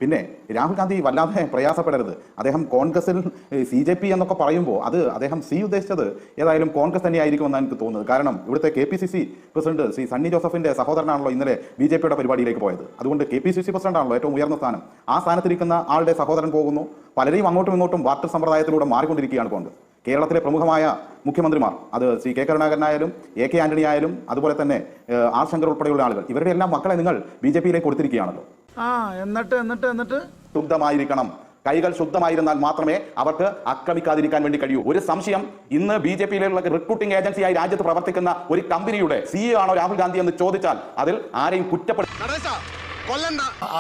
പിന്നെ രാഹുൽ ഗാന്ധി വല്ലാതെ പ്രയാസപ്പെടരുത്. അദ്ദേഹം കോൺഗ്രസിൽ CJP എന്നൊക്കെ പറയുമ്പോൾ അത് അദ്ദേഹം ഉദ്ദേശിച്ചത് ഏതായാലും കോൺഗ്രസ് തന്നെയായിരിക്കുമെന്നാണ് എനിക്ക് തോന്നുന്നത്. കാരണം ഇവിടുത്തെ KPCC പ്രസിഡന്റ് ശ്രീ സണ്ണി ജോസഫിന്റെ സഹോദരനാണല്ലോ ഇന്നലെ BJPയുടെ പരിപാടിയിലേക്ക് പോയത്. അതുകൊണ്ട് KPCC പ്രസിഡന്റ് ആണല്ലോ ഏറ്റവും ഉയർന്ന സ്ഥാനം. ആ സ്ഥാനത്തിരിക്കുന്ന ആളുടെ സഹോദരൻ പോകുന്നു. പലരെയും അങ്ങോട്ടും ഇങ്ങോട്ടും വാർത്തർ സമ്പ്രദായത്തിലൂടെ മാറിക്കൊണ്ടിരിക്കുകയാണ് കോൺഗ്രസ്. കേരളത്തിലെ പ്രമുഖമായ മുഖ്യമന്ത്രിമാർ, അത് ശ്രീ K കരുണാകരനായാലും AK ആന്റണി ആയാലും അതുപോലെ തന്നെ R ശങ്കർ ഉൾപ്പെടെയുള്ള ആളുകൾ, ഇവരുടെ എല്ലാം മക്കളെ നിങ്ങൾ BJPയിലേക്ക് കൊടുത്തിരിക്കുകയാണല്ലോ. എന്നിട്ട് ശുദ്ധമായിരിക്കണം. കൈകൾ ശുദ്ധമായിരുന്നാൽ മാത്രമേ അവർക്ക് ആക്രമിക്കാതിരിക്കാൻ വേണ്ടി കഴിയൂ. ഒരു സംശയം, ഇന്ന് BJPയിലുള്ള റിക്രൂട്ടിംഗ് ഏജൻസിയായി രാജ്യത്ത് പ്രവർത്തിക്കുന്ന ഒരു കമ്പനിയുടെ CEO ആണോ രാഹുൽ ഗാന്ധി എന്ന് ചോദിച്ചാൽ അതിൽ ആരെയും കുറ്റപ്പെടുത്തും.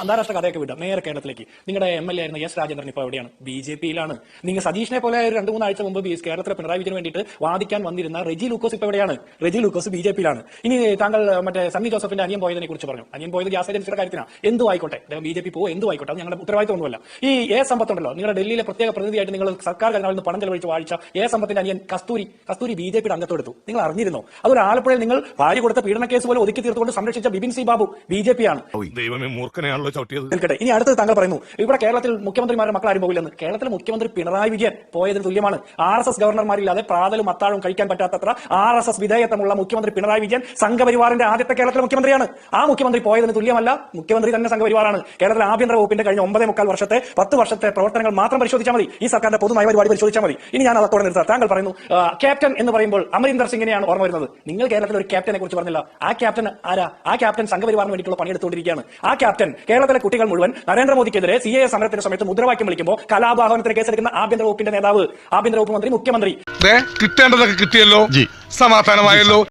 അന്താരാഷ്ട്ര കഥയൊക്കെ വിടാം. നേരെ കേരളത്തിലേക്ക്. നിങ്ങളുടെ MLA ആയിരുന്ന S രാജേന്ദ്രൻ ഇപ്പോൾ എവിടെയാണ്? BJPയിലാണ്. നിങ്ങൾ സതീഷിനെ പോലെ ഒരു 2-3 ആഴ്ച മുമ്പ് കേരളത്തിലെ പിണറായി വിജയന് വേണ്ടിയിട്ട് വാദിക്കാൻ വന്നിരുന്ന റെജി ലൂക്കോസ് ഇപ്പോൾ എവിടെയാണ്? റെജി ലൂക്കോസ് BJPയിലാണ്. ഇനി താങ്കൾ മറ്റേ സണ്ണി ജോസഫിന്റെ അനിയൻ പോയതിനെ കുറിച്ച് പറഞ്ഞു. അനിയൻ പോയത് ഗ്യാസ് ഏജൻസിയുടെ കാര്യത്തിനാണ്. എന്തു ആയിക്കോട്ടെ, BJP പോകും, എന്തു ആയിക്കോട്ടെ, അത് ഞങ്ങളുടെ ഉത്തരവാദിത്തമൊന്നുമല്ല. ഈ സമ്പത്തുണ്ടല്ലോ, നിങ്ങളുടെ ഡൽഹിയിലെ പ്രത്യേക പ്രതിനിധിയായിട്ട് നിങ്ങൾ സർക്കാർ ഖജനാവിൽ നിന്ന് പണം ചെലവഴിച്ച് വാഴിച്ച സമ്പത്തിന്റെ അനിയൻ കസ്തൂരി BJPയുടെ അംഗത്വം എടുത്തു. നിങ്ങൾ അറിഞ്ഞിരുന്നോ? അതൊരു ആലപ്പുഴയിൽ നിങ്ങൾ ഭാര്യ കൊടുത്ത പീഡന കേസ് പോലെ ഒതുക്കി തീർത്തുകൊണ്ട് സംരക്ഷിച്ച ബിപിൻ സി ബാബു BJPയാണ്. നിൽക്കട്ടെ, ഇനി അടുത്തത് താങ്കൾ പറയുന്നു ഇവിടെ കേരളത്തിൽ മുഖ്യമന്ത്രിമാരുടെ മക്കൾ ആരും പോകില്ലെന്ന്. കേരളത്തിലെ മുഖ്യമന്ത്രി പിണറായി വിജയൻ പോയതിന് തുല്യമാണ്. RSS ഗവർണർമാരില്ലാതെ പ്രാതലും അത്താഴവും കഴിക്കാൻ പറ്റാത്തത്ര RSS വിധേയത്വമുള്ള മുഖ്യമന്ത്രി പിണറായി വിജയൻ സംഘപരിവാറിന്റെ ആദ്യത്തെ കേരളത്തിലെ മുഖ്യമന്ത്രിയാണ്. ആ മുഖ്യമന്ത്രി പോയതിന് തുല്യമല്ല. മുഖ്യമന്ത്രി തന്നെ സംഘപരിവാറാണ്. കേരളത്തിലെ ആഭ്യന്തര വകുപ്പിന്റെ കഴിഞ്ഞ 9.25 വർഷത്തെ 10 വർഷത്തെ പ്രവർത്തനങ്ങൾ മാത്രം പരിശോധിച്ചാൽ മതി. ഈ സർക്കാരിന്റെ പൊതു നയപരിപാടി പരിശോധിച്ചാൽ മതി. ഇനി ഞാൻ അതോടെ നിർത്താം. താങ്കൾ പറയുന്നു ക്യാപ്റ്റൻ എന്ന് പറയുമ്പോൾ അമരീന്ദർ സിംഗിനെയാണ് ഓർമ്മ വരുന്നത്. നിങ്ങൾ കേരളത്തിൽ ഒരു ക്യാപ്റ്റനെ കുറിച്ച് പറഞ്ഞില്ല. ആ ക്യാപ്റ്റൻ ആരാ? ആ ക്യാപ്റ്റൻ സംഘപരിവാറിന് വേണ്ടിയിട്ടുള്ള പണിയെടുത്തുകൊണ്ടിരിക്കുകയാണ്. ആ ക്യാപ്റ്റൻ കേരളത്തിലെ കുട്ടികൾ മുഴുവൻ നരേന്ദ്രമോദിക്കെതിരെ CAA സമരത്തിന്റെ സമയത്ത് മുദ്രാവാക്യം വിളിക്കുമ്പോൾ കലാപാഹനത്തിന് കേസെടുക്കുന്ന ആഭ്യന്തര വകുപ്പിന്റെ നേതാവ്, ആഭ്യന്തര വകുപ്പ് മന്ത്രി, മുഖ്യമന്ത്രി. കിട്ടേണ്ടതൊക്കെ കിട്ടിയല്ലോ, സമാധാനമായല്ലോ.